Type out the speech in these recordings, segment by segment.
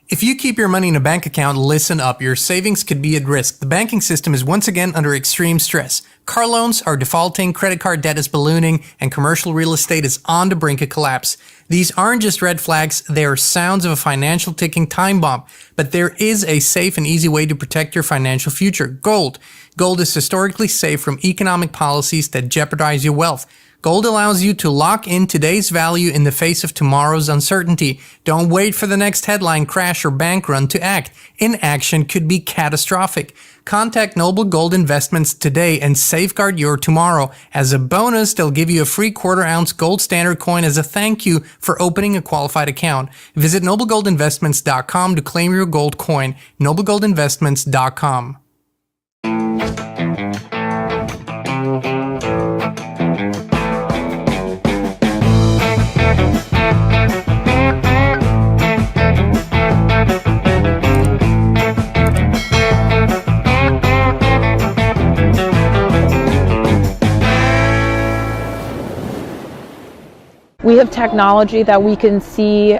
If you keep your money in a bank account, listen up. Your savings could be at risk. The banking system is once again under extreme stress. Car loans are defaulting, credit card debt is ballooning, and commercial real estate is on the brink of collapse. These aren't just red flags, they are sounds of a financial ticking time bomb. But there is a safe and easy way to protect your financial future. Gold. Gold is historically safe from economic policies that jeopardize your wealth. Gold allows you to lock in today's value in the face of tomorrow's uncertainty. Don't wait for the next headline crash or bank run to act. Inaction could be catastrophic. Contact Noble Gold Investments today and safeguard your tomorrow. As a bonus, they'll give you a free quarter-ounce gold standard coin as a thank you for opening a qualified account. Visit noblegoldinvestments.com to claim your gold coin. noblegoldinvestments.com. We have technology that we can see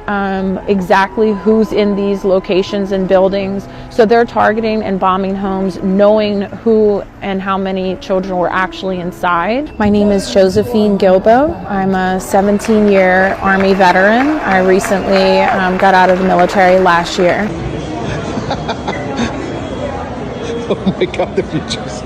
exactly who's in these locations and buildings. So they're targeting and bombing homes, knowing who and how many children were actually inside. My name is Josephine Gilbo. I'm a 17-year Army veteran. I recently got out of the military last year. Oh my God, the future's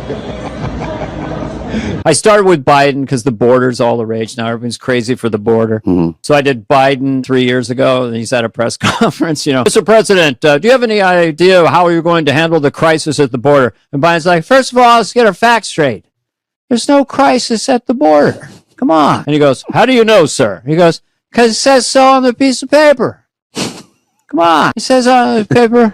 I started with Biden because the border's all the rage now. Everything's crazy for the border. So I did Biden 3 years ago, and he's at a press conference, Mr. President, do you have any idea how you're going to handle the crisis at the border? And Biden's like, first of all, let's get our facts straight. There's no crisis at the border. Come on. And he goes, how do you know, sir? He goes, because it says so on the piece of paper. Come on. It says on the paper.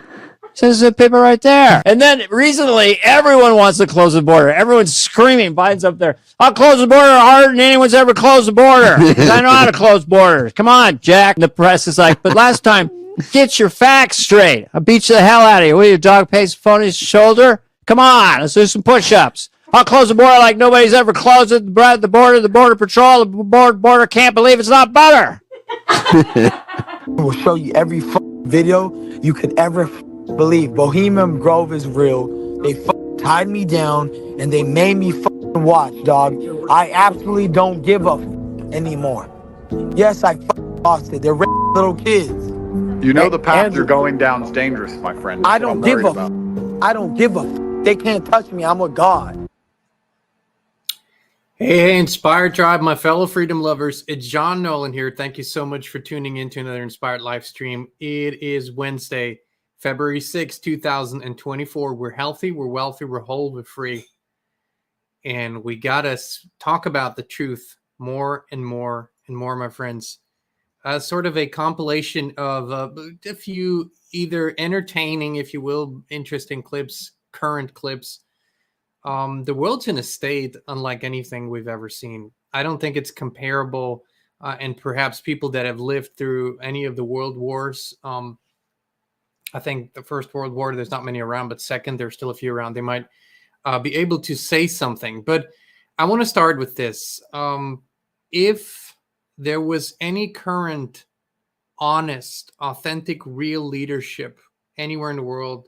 Says the paper right there. And then recently, everyone wants to close the border. Everyone's screaming. Biden's up there. I'll close the border harder than anyone's ever closed the border. Because I know how to close borders. Come on, Jack. And the press is like, but last time, get your facts straight. I'll beat you the hell out of you. Will your dog pace phone his shoulder? Come on, let's do some push-ups. I'll close the border like nobody's ever closed it. The border patrol, the border can't believe it's not butter. We'll show you every video you could ever believe. Bohemian Grove is real. They tied me down and they made me watch, dog. I absolutely don't give a anymore. Yes, I lost it. They're little kids. You know the path you're going down is dangerous, my friend. I don't give a. I don't give a. They can't touch me. I'm a god. Hey, Inspired Tribe, my fellow freedom lovers. It's John Nolan here. Thank you so much for tuning in to another Inspired live stream. It is Wednesday, February 6, 2024. We're healthy, we're wealthy, we're whole, we're free. And we got to talk about the truth more and more and more, my friends. Sort of a compilation of a few either entertaining, if you will, interesting clips, current clips. The world's in a state unlike anything we've ever seen. I don't think it's comparable. And perhaps people that have lived through any of the world wars, I think the First World War, there's not many around, but second, there's still a few around. They might be able to say something. But I want to start with this. If there was any current, honest, authentic, real leadership anywhere in the world,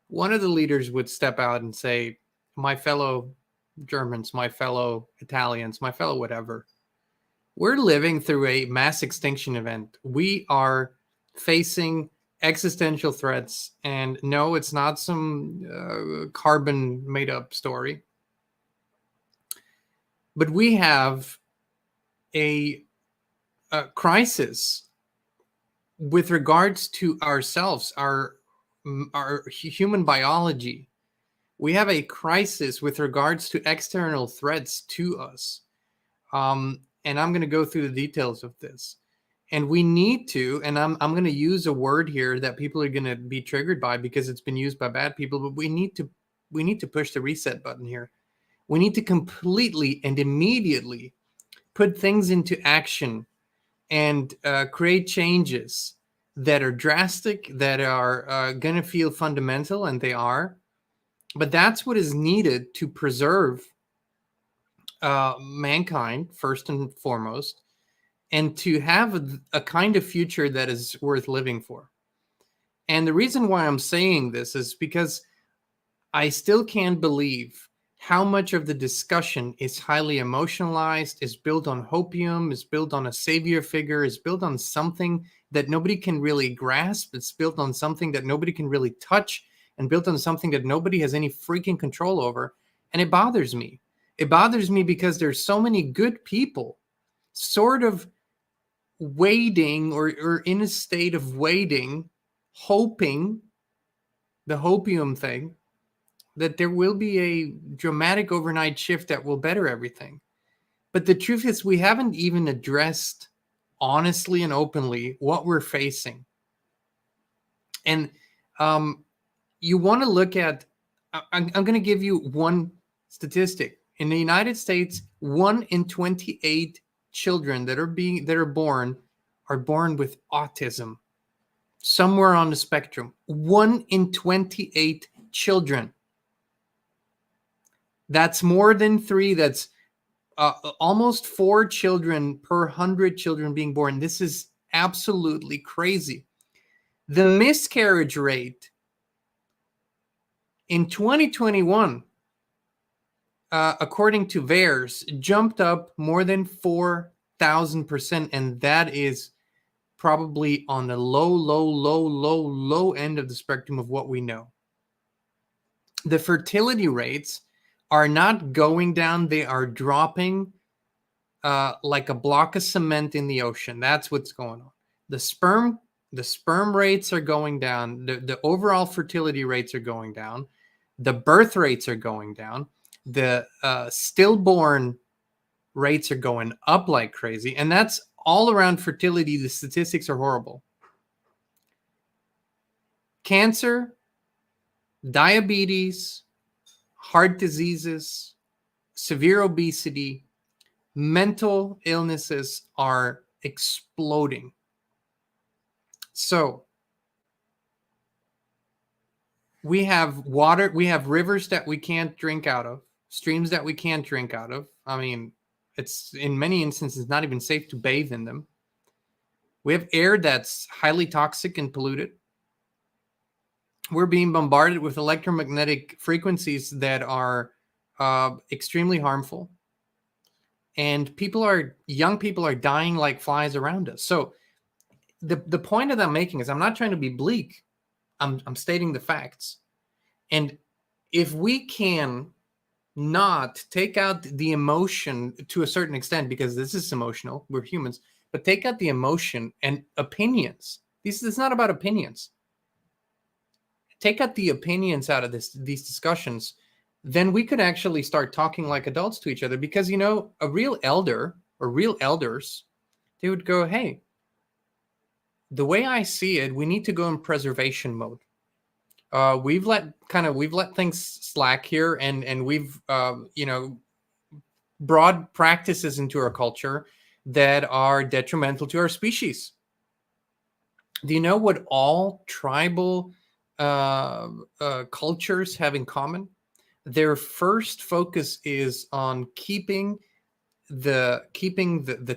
one of the leaders would step out and say, my fellow Germans, my fellow Italians, my fellow whatever, we're living through a mass extinction event. We are facing existential threats, and no, it's not some carbon made up story, but we have a crisis with regards to ourselves, our human biology. We have a crisis with regards to external threats to us, and I'm going to go through the details of this. And we need to, and I'm going to use a word here that people are going to be triggered by because it's been used by bad people, but we need to push the reset button here. We need to completely and immediately put things into action and create changes that are drastic, that are going to feel fundamental, and they are. But that's what is needed to preserve mankind, first and foremost, and to have a kind of future that is worth living for. And the reason why I'm saying this is because I still can't believe how much of the discussion is highly emotionalized, is built on hopium, is built on a savior figure, is built on something that nobody can really grasp. It's built on something that nobody can really touch, and built on something that nobody has any freaking control over. And it bothers me. It bothers me because there's so many good people sort of waiting or in a state of waiting, hoping, the hopium thing, that there will be a dramatic overnight shift that will better everything. But the truth is, we haven't even addressed honestly and openly what we're facing. And you want to look at, I'm going to give you one statistic. In the United States, 1 in 28 children that are born with autism, somewhere on the spectrum. 1 in 28 children. That's more than 3. That's almost 4 children per 100 children being born. This is absolutely crazy. The miscarriage rate in 2021, according to VAERS, jumped up more than 4,000%, and that is probably on the low end of the spectrum of what we know. The fertility rates are not going down, they are dropping like a block of cement in the ocean. That's what's going on. The sperm rates are going down, the overall fertility rates are going down, the birth rates are going down, the stillborn rates are going up like crazy, and that's all around fertility. The statistics are horrible. Cancer, diabetes, heart diseases, severe obesity, mental illnesses are exploding. So we have water, we have rivers that we can't drink out of, streams that we can't drink out of. I mean, it's in many instances not even safe to bathe in them. We have air that's highly toxic and polluted. We're being bombarded with electromagnetic frequencies that are extremely harmful. And young people are dying like flies around us. So the point that I'm making is I'm not trying to be bleak. I'm stating the facts. And if we can not take out the emotion to a certain extent, because this is emotional, we're humans, but take out the emotion and opinions. It's not about opinions. Take out the opinions out of these discussions, then we could actually start talking like adults to each other. Because, a real elder or real elders, they would go, hey, the way I see it, we need to go in preservation mode. We've let things slack here, and we've brought practices into our culture that are detrimental to our species. Do you know what all tribal cultures have in common? Their first focus is on keeping the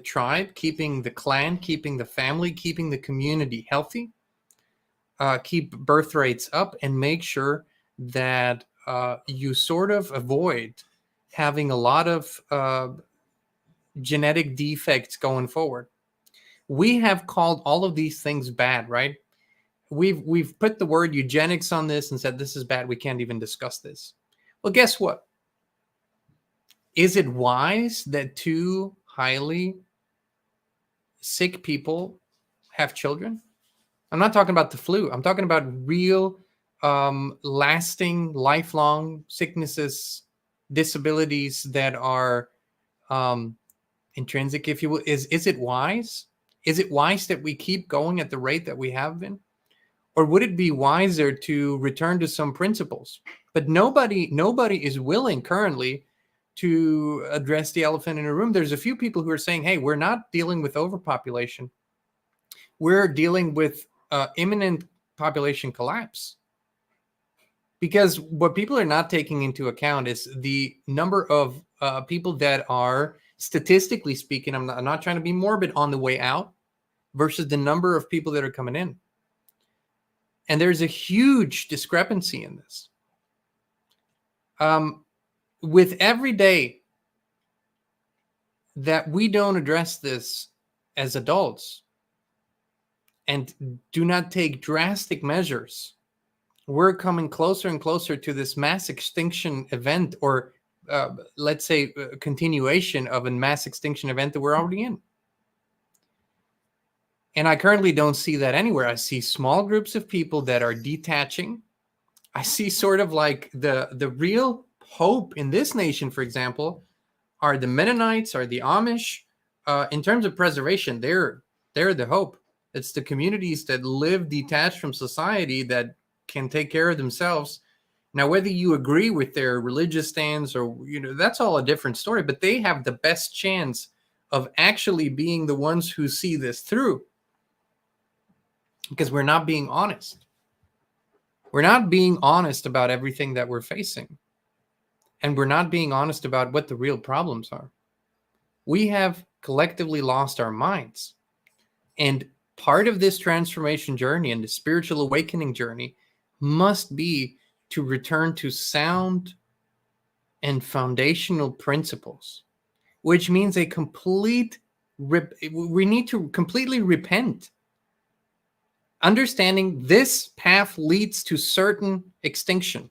tribe, keeping the clan, keeping the family, keeping the community healthy, keep birth rates up, and make sure that you sort of avoid having a lot of genetic defects going forward. We have called all of these things bad, right? We've put the word eugenics on this and said this is bad. We can't even discuss this. Well, guess what? Is it wise that 2 highly sick people have children? I'm not talking about the flu. I'm talking about real, lasting, lifelong sicknesses, disabilities that are intrinsic, if you will. Is it wise? Is it wise that we keep going at the rate that we have been? Or would it be wiser to return to some principles? But nobody is willing currently to address the elephant in the room. There's a few people who are saying, hey, we're not dealing with overpopulation. We're dealing with imminent population collapse. Because what people are not taking into account is the number of people that are, statistically speaking, I'm not trying to be morbid, on the way out versus the number of people that are coming in. And there's a huge discrepancy in this. With every day that we don't address this as adults and do not take drastic measures, we're coming closer and closer to this mass extinction event, or let's say a continuation of a mass extinction event that we're already in. And I currently don't see that anywhere. I see small groups of people that are detaching. I see sort of like the real hope in this nation, for example, are the Mennonites, are the Amish. In terms of preservation, they're the hope. It's the communities that live detached from society that can take care of themselves. Now, whether you agree with their religious stance or, that's all a different story, but they have the best chance of actually being the ones who see this through. Because we're not being honest. We're not being honest about everything that we're facing. And we're not being honest about what the real problems are. We have collectively lost our minds. And part of this transformation journey and the spiritual awakening journey must be to return to sound and foundational principles, which means we need to completely repent. Understanding this path leads to certain extinction.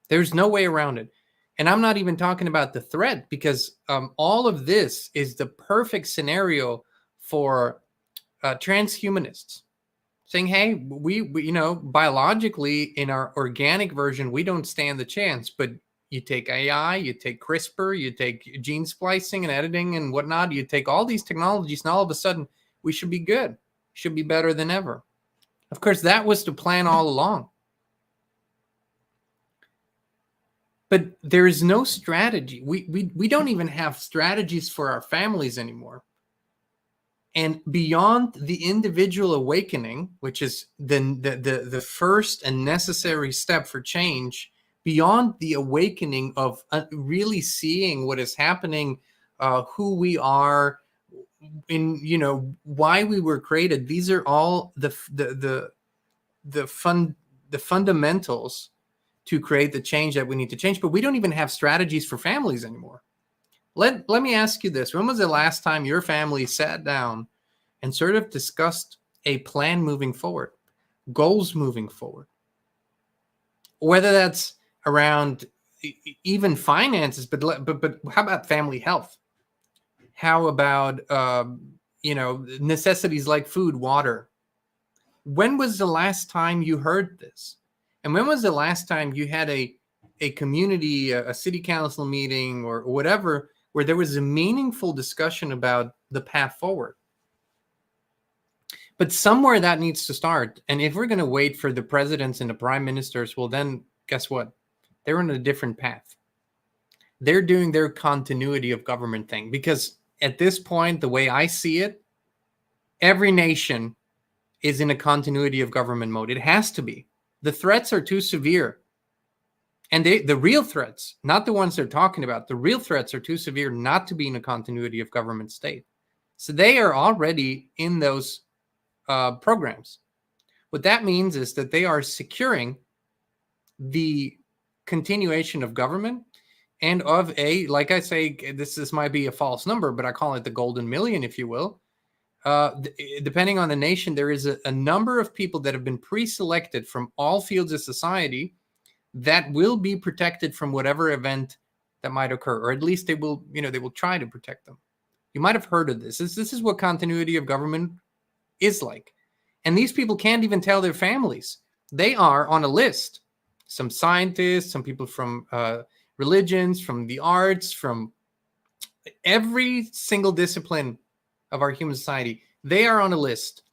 There's no way around it. And I'm not even talking about the threat, because all of this is the perfect scenario for transhumanists saying, hey, we biologically in our organic version, we don't stand the chance, but you take AI, you take CRISPR, you take gene splicing and editing and whatnot, you take all these technologies, and all of a sudden we should be good, should be better than ever. Of course, that was the plan all along. But there is no strategy. We don't even have strategies for our families anymore. And beyond the individual awakening, which is the first and necessary step for change, beyond the awakening of really seeing what is happening, who we are, why we were created. These are all the fundamentals to create the change that we need to change. But we don't even have strategies for families anymore. Let me ask you this. When was the last time your family sat down and sort of discussed a plan moving forward, goals moving forward? Whether that's around even finances, but how about family health? How about necessities like food, water? When was the last time you heard this? And when was the last time you had a community, a city council meeting or whatever, where there was a meaningful discussion about the path forward? But somewhere that needs to start. And if we're going to wait for the presidents and the prime ministers, well, then guess what? They're on a different path. They're doing their continuity of government thing. Because at this point, the way I see it, every nation is in a continuity of government mode. It has to be. The threats are too severe. And the real threats, not the ones they're talking about, the real threats are too severe not to be in a continuity of government state. So they are already in those programs. What that means is that they are securing the continuation of government and of a, like I say, this might be a false number, but I call it the golden million, if you will. Depending on the nation, there is a number of people that have been pre-selected from all fields of society that will be protected from whatever event that might occur, or at least they will try to protect them. You might have heard of this. This is what continuity of government is like. And these people can't even tell their families. They are on a list. Some scientists, some people from religions, from the arts, from every single discipline of our human society, they are on a list.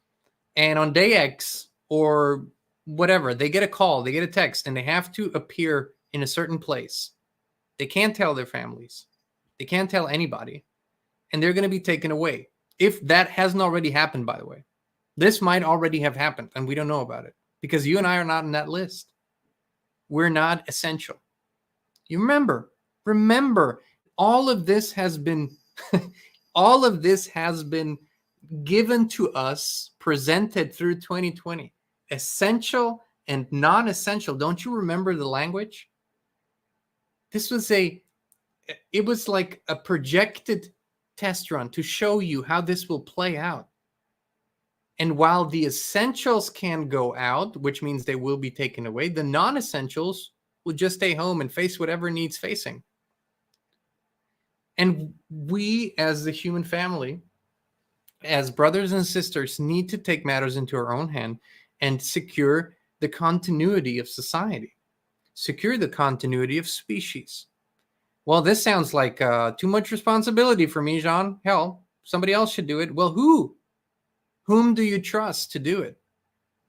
And on day X or whatever, they get a call, they get a text, and they have to appear in a certain place. They can't tell their families. They can't tell anybody. And they're going to be taken away. If that hasn't already happened, by the way. This might already have happened, and we don't know about it. Because you and I are not in that list. We're not essential. You remember, all of this has been given to us, presented through 2020. Essential and non-essential. Don't you remember the language? This was it was like a projected test run to show you how this will play out. And while the essentials can go out, which means they will be taken away, the non-essentials will just stay home and face whatever needs facing. And we, as the human family, as brothers and sisters, need to take matters into our own hand and secure the continuity of society, secure the continuity of species. Well, this sounds like too much responsibility for me, Jean. Hell, somebody else should do it. Well, who? Whom do you trust to do it?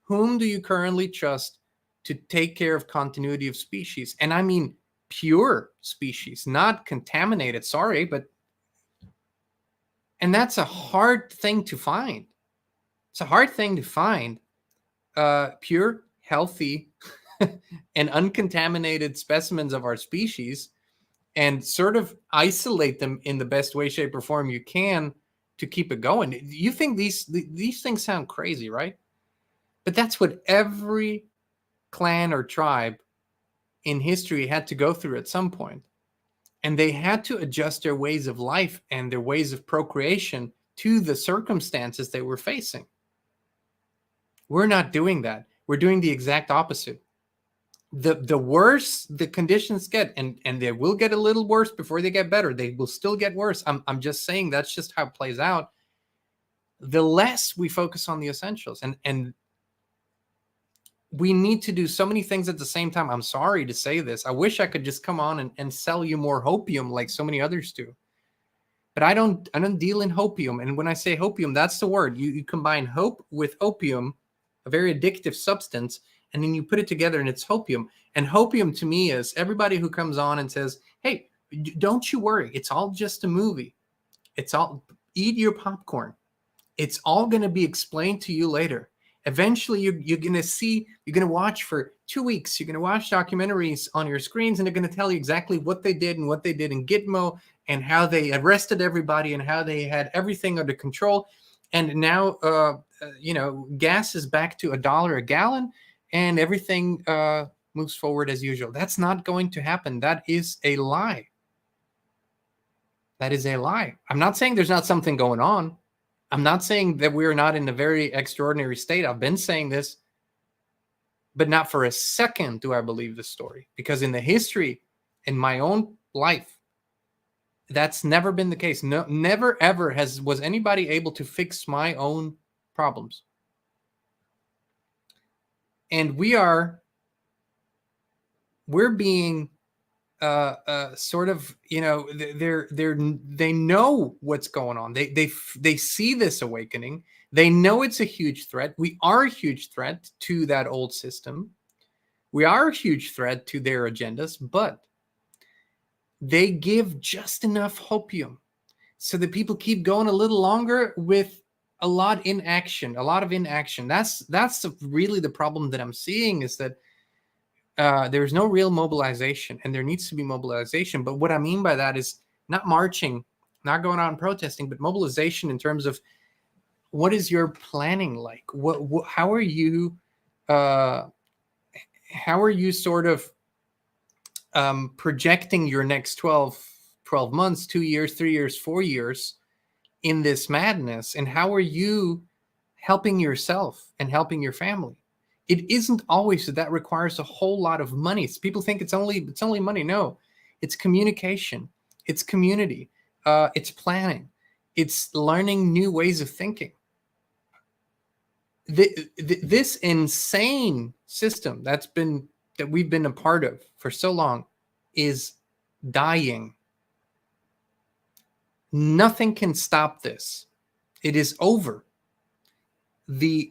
Whom do you currently trust to take care of continuity of species? And I mean pure species, not contaminated. Sorry, but... And that's a hard thing to find. It's a hard thing to find pure, healthy, and uncontaminated specimens of our species and sort of isolate them in the best way, shape, or form you can to keep it going. You think these things sound crazy, right? But that's what every clan or tribe in history had to go through at some point. And they had to adjust their ways of life and their ways of procreation to the circumstances they were facing. We're not doing that. We're doing the exact opposite. The worse the conditions get, and they will get a little worse before they get better. They will still get worse. I'm just saying that's just how it plays out. The less we focus on the essentials, and we need to do so many things at the same time. I'm sorry to say this. I wish I could just come on and sell you more hopium like so many others do. But I don't deal in hopium. And when I say hopium, that's the word. You combine hope with opium, a very addictive substance, and then you put it together and it's hopium. And hopium to me is everybody who comes on and says, hey, don't you worry. It's all just a movie. It's all, eat your popcorn. It's all going to be explained to you later. Eventually, you're going to see, you're going to watch for 2 weeks. You're going to watch documentaries on your screens, and they're going to tell you exactly what they did in Gitmo and how they arrested everybody and how they had everything under control. And now, gas is back to $1 a gallon, and everything moves forward as usual. That's not going to happen. That is a lie. That is a lie. I'm not saying there's not something going on. I'm not saying that we're not in a very extraordinary state. I've been saying this, but not for a second do I believe this story. Because in the history, in my own life, that's never been the case. No, never ever was anybody able to fix my own problems. And we're being sort of, they know what's going on. They see this awakening. They know it's a huge threat. We are a huge threat to that old system. We are a huge threat to their agendas, but they give just enough hopium so that people keep going a little longer with a lot of inaction. That's really the problem that I'm seeing, is that there's no real mobilization, and there needs to be mobilization. But what I mean by that is not marching, not going out and protesting, but mobilization in terms of what is your planning like? How are you sort of projecting your next 12 months, 2 years, 3 years, 4 years in this madness? And how are you helping yourself and helping your family? It isn't always that requires a whole lot of money. People think it's only money. No, it's communication, it's community, it's planning, it's learning new ways of thinking. This insane system that we've been a part of for so long is dying. Nothing can stop this. It is over. The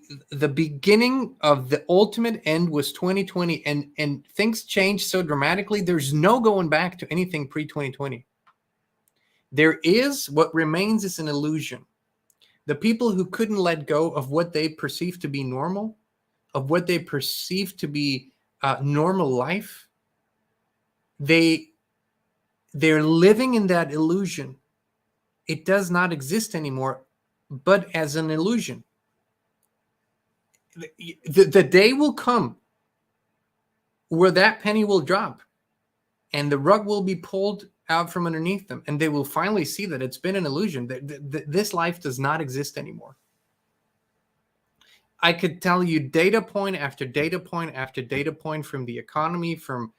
beginning of the ultimate end was 2020, and things changed so dramatically. There's no going back to anything pre-2020. What remains is an illusion. The people who couldn't let go of what they perceive to be normal, of what they perceive to be normal life, they're living in that illusion. It does not exist anymore, but as an illusion. The day will come where that penny will drop and the rug will be pulled out from underneath them, and they will finally see that it's been an illusion, that this life does not exist anymore. I could tell you data point after data point after data point from the economy, from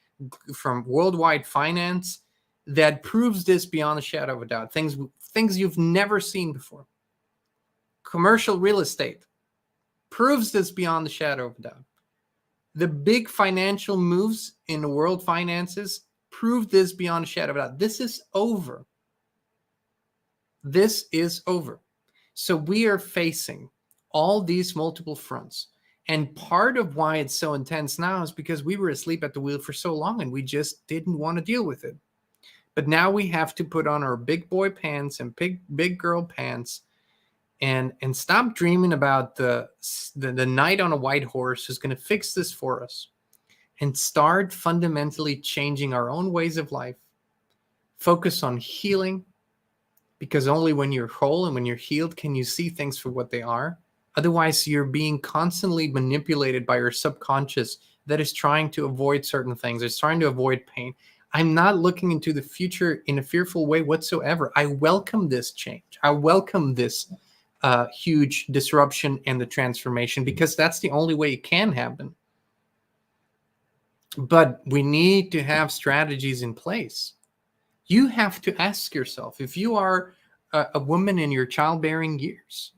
worldwide finance, that proves this beyond a shadow of a doubt. Things you've never seen before. Commercial real estate proves this beyond the shadow of a doubt. The big financial moves in the world finances prove this beyond a shadow of a doubt. This is over. This is over. So we are facing all these multiple fronts. And part of why it's so intense now is because we were asleep at the wheel for so long and we just didn't want to deal with it. But now we have to put on our big boy pants and big girl pants and stop dreaming about the knight on a white horse who's going to fix this for us, and start fundamentally changing our own ways of life. Focus on healing, because only when you're whole and when you're healed can you see things for what they are. Otherwise, you're being constantly manipulated by your subconscious that is trying to avoid certain things. It's trying to avoid pain. I'm not looking into the future in a fearful way whatsoever. I welcome this change. I welcome this huge disruption and the transformation, because that's the only way it can happen. But we need to have strategies in place. You have to ask yourself, if you are a woman in your childbearing years,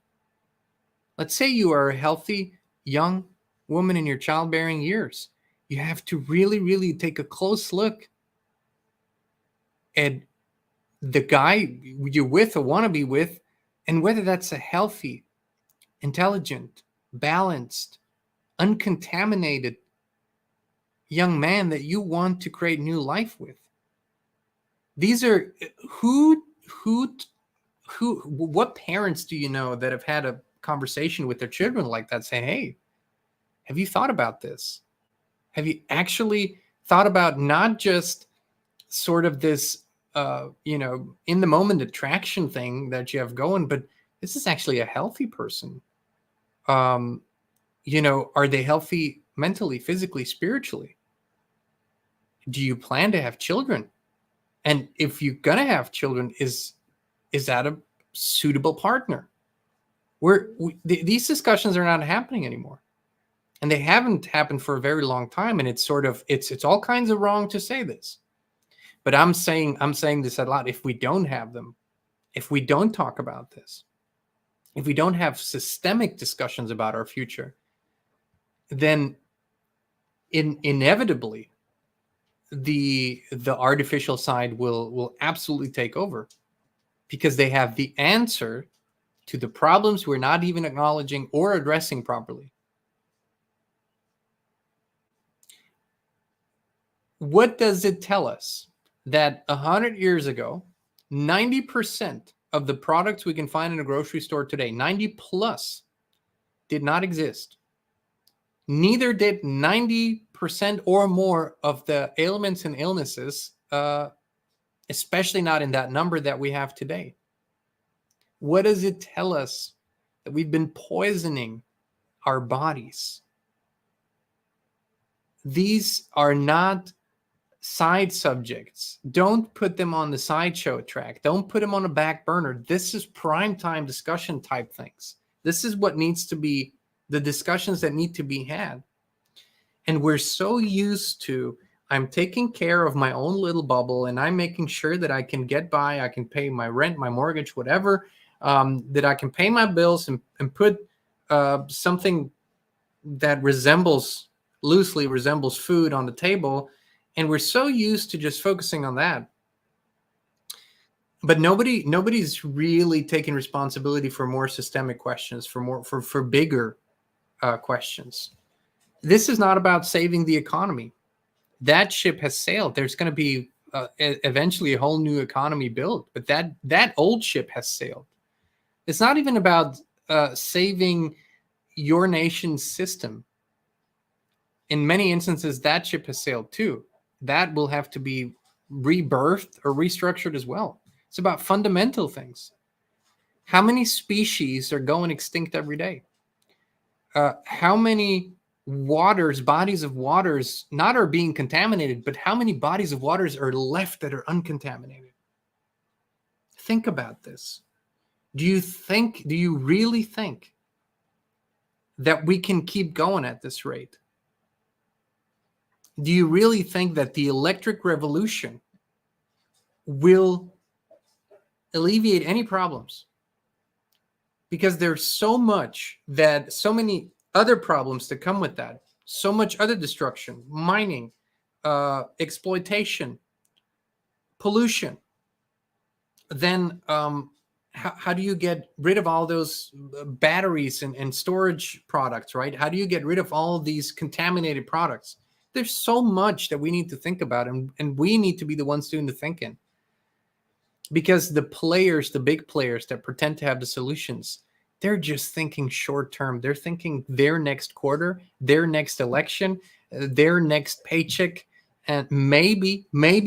let's say you are a healthy young woman in your childbearing years, you have to really, really take a close look at the guy you're with or want to be with, and whether that's a healthy, intelligent, balanced, uncontaminated young man that you want to create new life with. These are what parents do you know that have had a conversation with their children like that, saying, hey, have you thought about this? Have you actually thought about not just sort of this in the moment attraction thing that you have going, but this is actually a healthy person. Are they healthy mentally, physically, spiritually? Do you plan to have children? And if you're gonna have children, is that a suitable partner? These discussions are not happening anymore, and they haven't happened for a very long time. And it's all kinds of wrong to say this. But I'm saying this a lot. If we don't have them, if we don't talk about this, if we don't have systemic discussions about our future, then inevitably the artificial side will absolutely take over, because they have the answer to the problems we're not even acknowledging or addressing properly. What does it tell us? That 100 years ago, 90% of the products we can find in a grocery store today, 90 plus, did not exist. Neither did 90% or more of the ailments and illnesses, especially not in that number that we have today. What does it tell us? That we've been poisoning our bodies. These are not side subjects. Don't put them on the sideshow track. Don't put them on a back burner. This is prime time discussion type things. This is what needs to be the discussions that need to be had. And we're so used to, I'm taking care of my own little bubble and I'm making sure that I can get by. I can pay my rent, my mortgage, whatever, that I can pay my bills and put something that loosely resembles food on the table. And we're so used to just focusing on that. But nobody's really taking responsibility for more systemic questions, for bigger questions. This is not about saving the economy. That ship has sailed. There's going to be eventually a whole new economy built, but that old ship has sailed. It's not even about saving your nation's system. In many instances, that ship has sailed too. That will have to be rebirthed or restructured as well. It's about fundamental things. How many species are going extinct every day? How many bodies of waters, not are being contaminated, but how many bodies of waters are left that are uncontaminated? Think about this. Do you really think that we can keep going at this rate? Do you really think that the electric revolution will alleviate any problems? Because there's so many other problems that come with that, so much other destruction, mining, exploitation, pollution. Then how do you get rid of all those batteries and storage products, right? How do you get rid of all of these contaminated products? There's so much that we need to think about, and we need to be the ones doing the thinking. Because the big players that pretend to have the solutions, they're just thinking short term. They're thinking their next quarter, their next election, their next paycheck, and maybe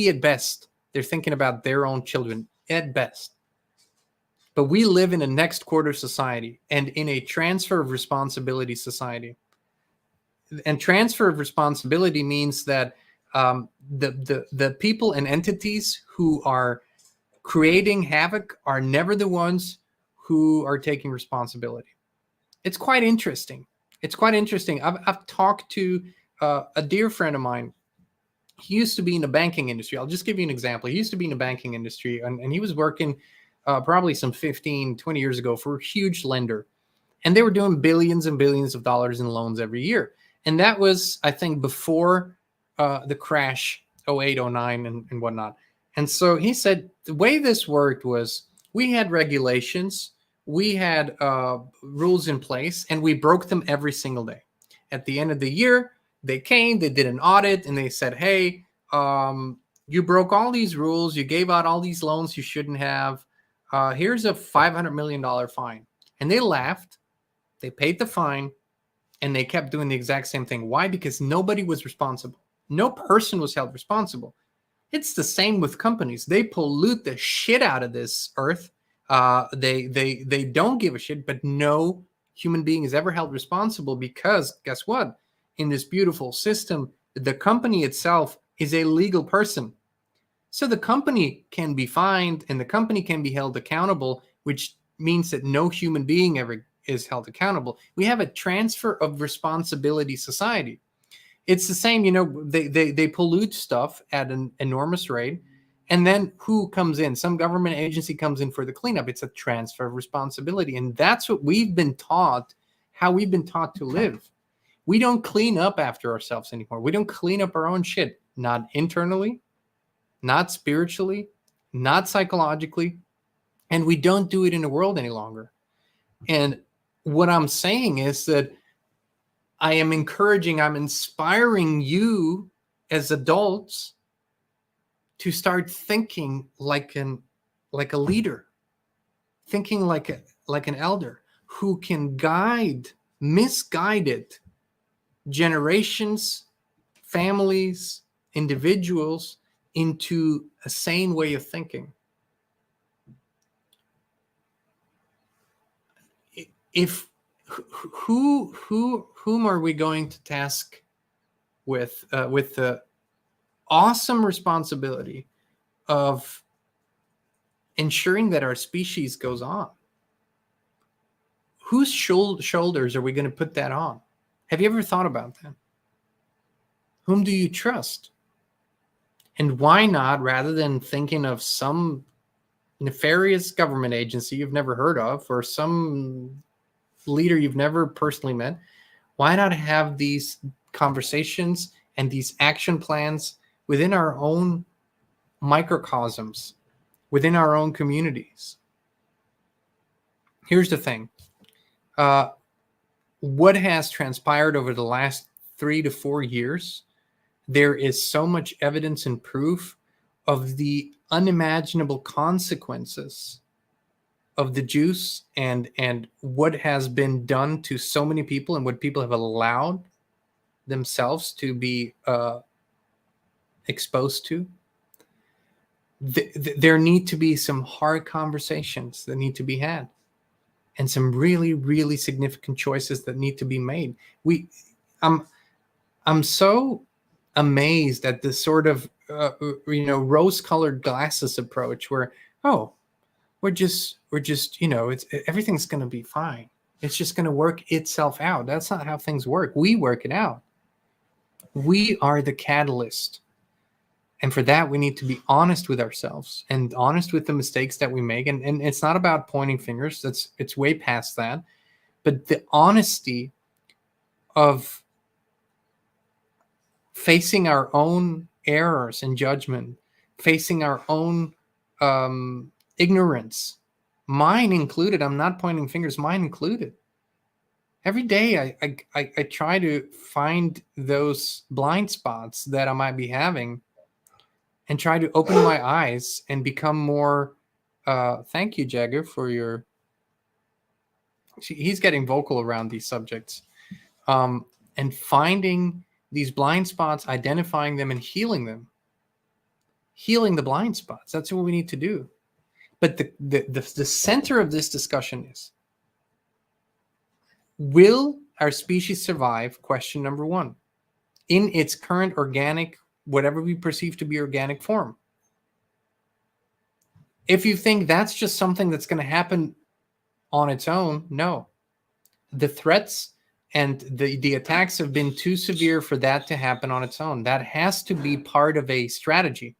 at best, they're thinking about their own children at best. But we live in a next quarter society and in a transfer of responsibility society. And transfer of responsibility means that the people and entities who are creating havoc are never the ones who are taking responsibility. It's quite interesting. I've talked to a dear friend of mine. He used to be in the banking industry. I'll just give you an example. He used to be in the banking industry, and he was working probably some 15, 20 years ago for a huge lender. And they were doing billions and billions of dollars in loans every year. And that was, I think, before the crash, 08, 09, and whatnot. And so he said the way this worked was we had regulations, we had rules in place, and we broke them every single day. At the end of the year, they did an audit, and they said, hey, you broke all these rules, you gave out all these loans you shouldn't have. Here's a $500 million fine. And they laughed, they paid the fine, and they kept doing the exact same thing. Why? Because nobody was responsible. No person was held responsible. It's the same with companies. They pollute the shit out of this earth. They don't give a shit, but no human being is ever held responsible because guess what? In this beautiful system, the company itself is a legal person. So the company can be fined and the company can be held accountable, which means that no human being ever is held accountable. We have a transfer of responsibility society. It's the same, they pollute stuff at an enormous rate. And then who comes in? Some government agency comes in for the cleanup. It's a transfer of responsibility. And that's what we've been taught, how we've been taught to live. We don't clean up after ourselves anymore. We don't clean up our own shit, not internally, not spiritually, not psychologically, and we don't do it in the world any longer. And what I'm saying is that I am encouraging, I'm inspiring you as adults to start thinking like a leader, thinking like an elder who can guide misguided generations, families, individuals into a sane way of thinking. If whom are we going to task with the awesome responsibility of ensuring that our species goes on? Whose shoulders are we going to put that on? Have you ever thought about that? Whom do you trust? And why not, rather than thinking of some nefarious government agency you've never heard of or some leader you've never personally met, why not have these conversations and these action plans within our own microcosms, within our own communities? Here's the thing. What has transpired over the last 3 to 4 years, there is so much evidence and proof of the unimaginable consequences of the juice and what has been done to so many people and what people have allowed themselves to be exposed to. There need to be some hard conversations that need to be had and some really, really significant choices that need to be made. I'm so amazed at this sort of rose-colored glasses approach where, oh, we're just it's everything's going to be fine. It's just going to work itself out. That's not how things work. We work it out. We are the catalyst. And for that, we need to be honest with ourselves and honest with the mistakes that we make. And it's not about pointing fingers. It's way past that. But the honesty of facing our own errors and judgment, facing our own ignorance, mine included. I'm not pointing fingers, mine included. Every day I try to find those blind spots that I might be having and try to open my eyes and become more thank you, Jagger, for your he's getting vocal around these subjects, and finding these blind spots, identifying them and healing them. Healing the blind spots. That's what we need to do. But the center of this discussion is, will our species survive? Question number one. In its current organic, whatever we perceive to be organic form. If you think that's just something that's going to happen on its own, no. The threats and the attacks have been too severe for that to happen on its own. That has to be part of a strategy.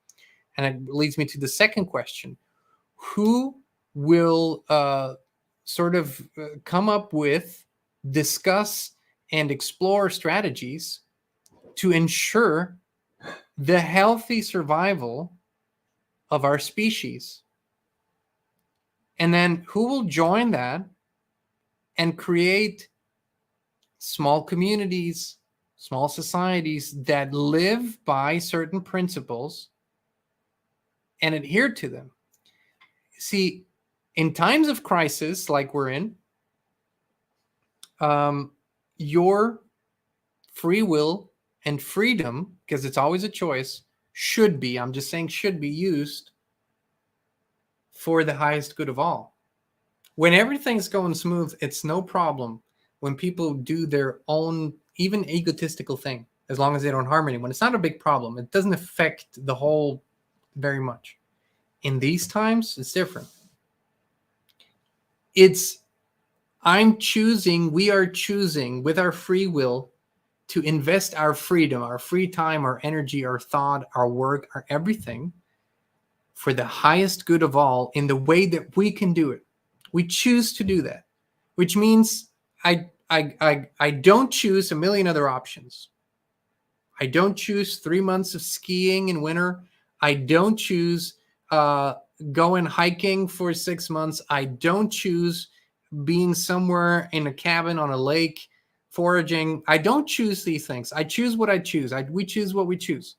And it leads me to the second question. Who will come up with, discuss, and explore strategies to ensure the healthy survival of our species? And then who will join that and create small communities, small societies that live by certain principles and adhere to them? See, in times of crisis like we're in, your free will and freedom, because it's always a choice, should be, I'm just saying should be used for the highest good of all. When everything's going smooth, it's no problem when people do their own, even egotistical thing, as long as they don't harm anyone. It's not a big problem. It doesn't affect the whole very much. In these times, it's different. We are choosing with our free will to invest our freedom, our free time, our energy, our thought, our work, our everything for the highest good of all in the way that we can do it. We choose to do that, which means I don't choose a million other options. I don't choose 3 months of skiing in winter. I don't choose going hiking for 6 months. I don't choose being somewhere in a cabin on a lake foraging. I don't choose these things. I choose what I choose. We choose what we choose.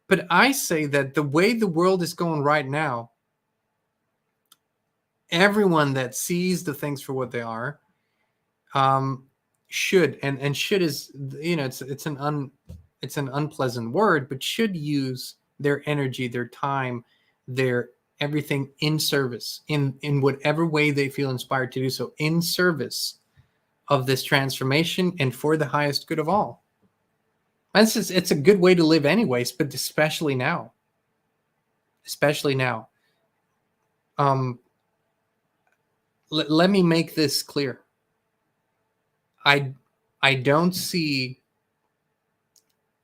But I say that the way the world is going right now, everyone that sees the things for what they are should, and should is, it's an unpleasant word, but should use their energy, their time, their everything in service, in whatever way they feel inspired to do so, in service of this transformation and for the highest good of all. It's a good way to live anyways, but especially now. Let me make this clear. I don't see,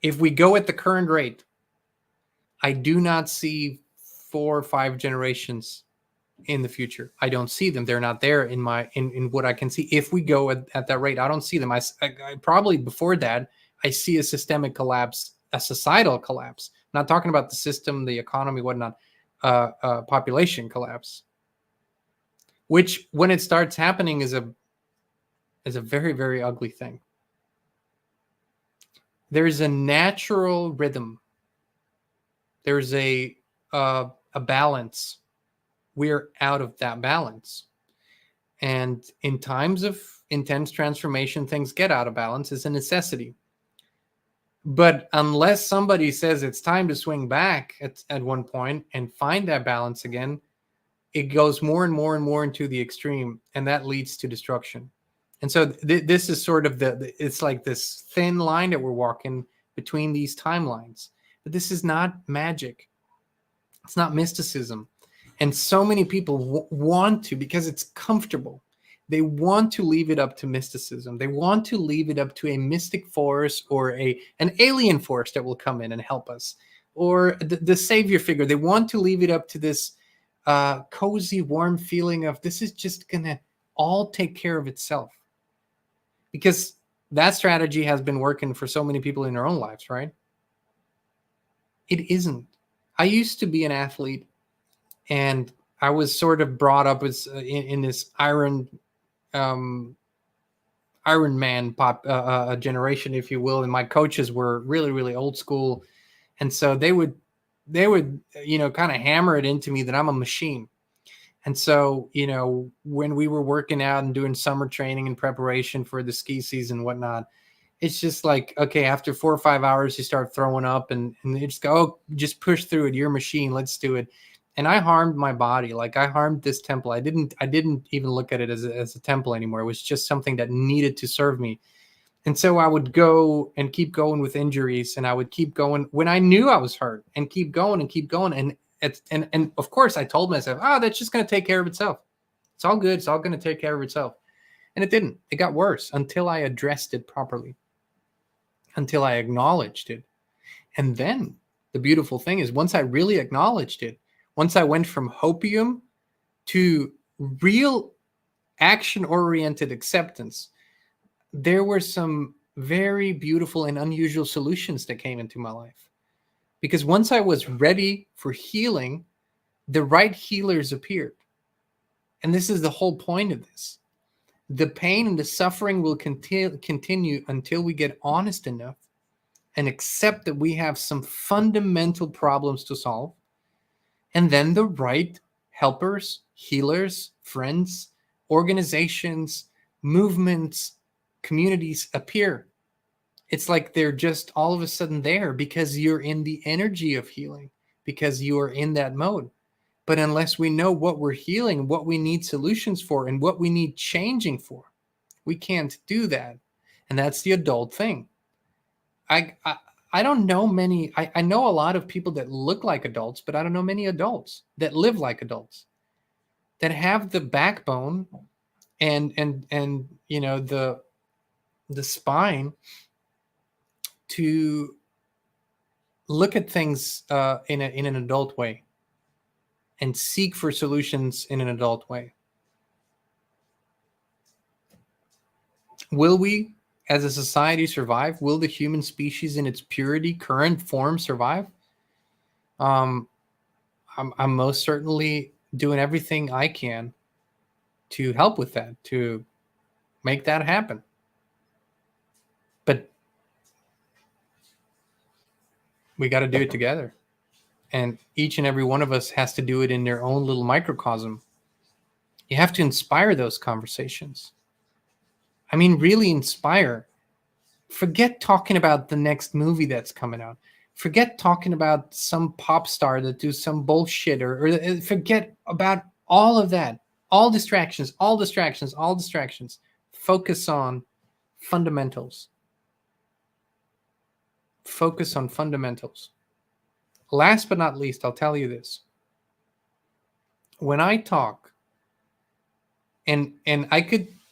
if we go at the current rate, I do not see 4 or 5 generations in the future. I don't see them. They're not there in what I can see. If we go at that rate, I don't see them. I probably before that, I see a systemic collapse, a societal collapse. I'm not talking about the system, the economy, whatnot, population collapse, which when it starts happening is a very, very ugly thing. There's a natural rhythm. There's a balance. We're out of that balance. And in times of intense transformation, things get out of balance. It's a necessity. But unless somebody says it's time to swing back at one point and find that balance again, it goes more and more and more into the extreme, and that leads to destruction. And so this is sort of it's like this thin line that we're walking between these timelines. But this is not magic. It's not mysticism. And so many people want to, because it's comfortable. They want to leave it up to mysticism. They want to leave it up to a mystic force or an alien force that will come in and help us, or the savior figure. They want to leave it up to this cozy, warm feeling of this is just going to all take care of itself. Because that strategy has been working for so many people in their own lives, right? It isn't. I used to be an athlete, and I was sort of brought up as in this Iron Man pop generation, if you will. And my coaches were really, really old school, and so they would kind of hammer it into me that I'm a machine. And so, when we were working out and doing summer training in preparation for the ski season and whatnot, it's just like, okay, after 4 or 5 hours, you start throwing up and they just go, oh, just push through it. You're a machine. Let's do it. And I harmed my body. Like, I harmed this temple. I didn't even look at it as a temple anymore. It was just something that needed to serve me. And so I would go and keep going with injuries, and I would keep going when I knew I was hurt, and keep going and keep going. And of course I told myself, that's just going to take care of itself. It's all good. It's all going to take care of itself. And it didn't. It got worse until I addressed it properly, until I acknowledged it. And then the beautiful thing is, once I really acknowledged it, once I went from hopium to real action-oriented acceptance, there were some very beautiful and unusual solutions that came into my life. Because once I was ready for healing, the right healers appeared. And this is the whole point of this. The pain and the suffering will continue until we get honest enough and accept that we have some fundamental problems to solve. And then the right helpers, healers, friends, organizations, movements, communities appear. It's like they're just all of a sudden there because you're in the energy of healing, because you are in that mode. But unless we know what we're healing, what we need solutions for, and what we need changing for, we can't do that. And that's the adult thing. I don't know many. I know a lot of people that look like adults, but I don't know many adults that live like adults, that have the backbone and the spine to look at things in an adult way and seek for solutions in an adult way. Will we, as a society, survive? Will the human species in its purity, current form, survive? I'm most certainly doing everything I can to help with that, to make that happen. But we got to do it together. And each and every one of us has to do it in their own little microcosm. You have to inspire those conversations. I mean, really inspire. Forget talking about the next movie that's coming out. Forget talking about some pop star that do some bullshit, or forget about all of that. All distractions. Focus on fundamentals. Focus on fundamentals. Last but not least, I'll tell you this. When I talk, and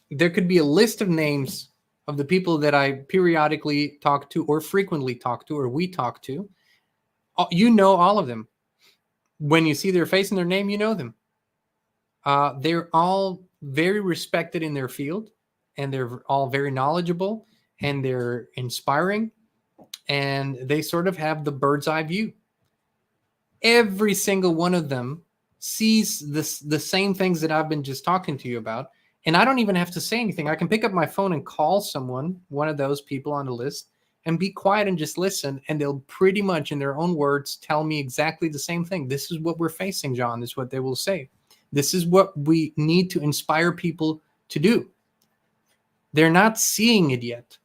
there could be a list of names of the people that I periodically talk to, or frequently talk to, or we talk to. You know all of them. When you see their face and their name, you know them. They're all very respected in their field, and they're all very knowledgeable, and they're inspiring, and they sort of have the bird's eye view. Every single one of them sees the same things that I've been just talking to you about. And I don't even have to say anything. I can pick up my phone and call someone, one of those people on the list, and be quiet and just listen. And they'll pretty much, in their own words, tell me exactly the same thing. This is what we're facing, John. This is what they will say. This is what we need to inspire people to do. They're not seeing it yet,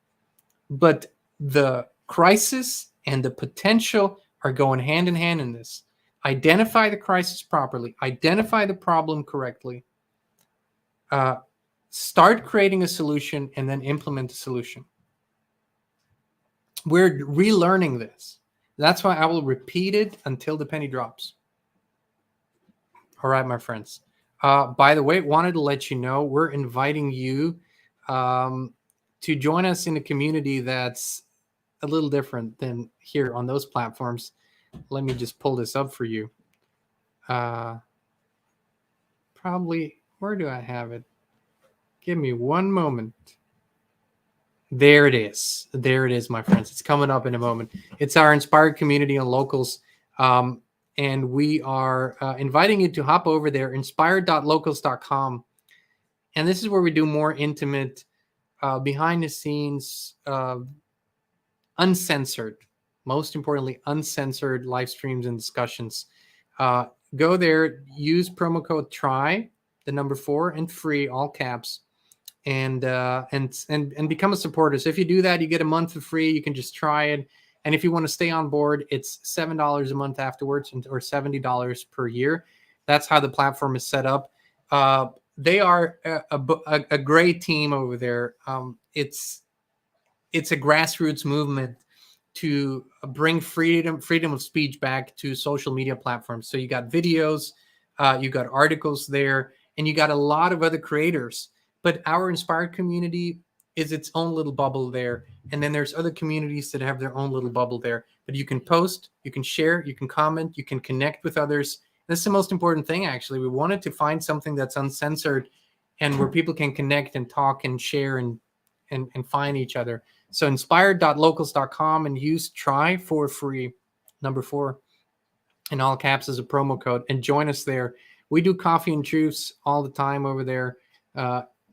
but the crisis and the potential are going hand in hand in this. Identify the crisis properly. Identify the problem correctly. Start creating a solution and then implement the solution. We're relearning this. That's why I will repeat it until the penny drops. All right, my friends. By the way, wanted to let you know we're inviting you to join us in a community that's a little different than here on those platforms. Let me just pull this up for you. Probably, where do I have it? Give me one moment. There it is. There it is, my friends. It's coming up in a moment. It's our Inspired Community on Locals. And we are inviting you to hop over there, inspired.locals.com. And this is where we do more intimate, behind the scenes, uncensored, most importantly, uncensored live streams and discussions. Go there, use promo code TRY, the number 4 and free, all caps, and become a supporter. So if you do that, you get a month for free. You can just try it. And if you want to stay on board, it's $7 a month afterwards, or $70 per year. That's how the platform is set up. They are a great team over there. It's a grassroots movement to bring freedom of speech back to social media platforms. So you got videos, you got articles there, and you got a lot of other creators. But our Inspired Community is its own little bubble there. And then there's other communities that have their own little bubble there. But you can post, you can share, you can comment, you can connect with others. That's the most important thing, actually. We wanted to find something that's uncensored and where people can connect and talk and share and find each other. So inspired.locals.com, and use TRY for free, number 4, in all caps as a promo code, and join us there. We do coffee and truths all the time over there.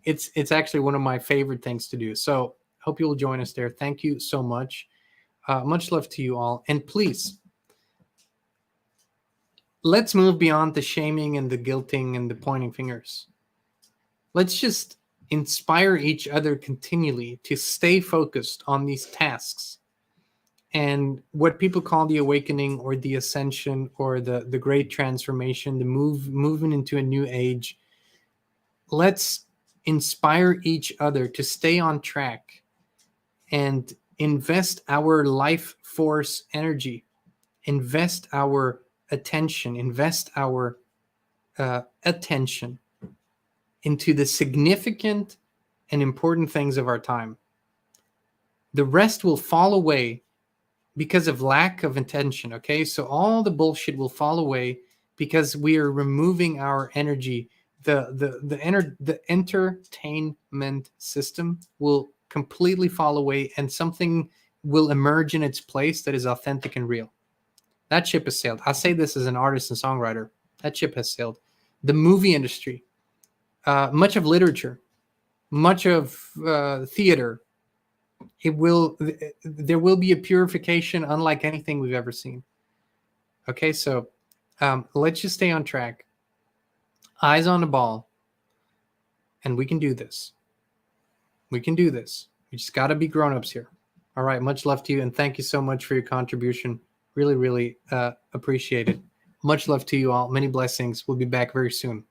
It's actually one of my favorite things to do. So hope you'll join us there. Thank you so much. Much love to you all. And please, let's move beyond the shaming and the guilting and the pointing fingers. Let's just inspire each other continually to stay focused on these tasks and what people call the awakening or the ascension or the great transformation, the moving into a new age. Let's inspire each other to stay on track and invest our life force energy, invest our attention, invest our attention into the significant and important things of our time. The rest will fall away because of lack of attention, okay? So all the bullshit will fall away because we are removing our energy. The entertainment system will completely fall away, and something will emerge in its place that is authentic and real. That ship has sailed. I say this as an artist and songwriter. That ship has sailed. The movie industry, much of literature, much of theater, there will be a purification unlike anything we've ever seen. Okay, so let's just stay on track. Eyes on the ball. And we can do this. We can do this. We just got to be grown-ups here. All right, much love to you, and thank you so much for your contribution. Really, really appreciate it. Much love to you all. Many blessings. We'll be back very soon.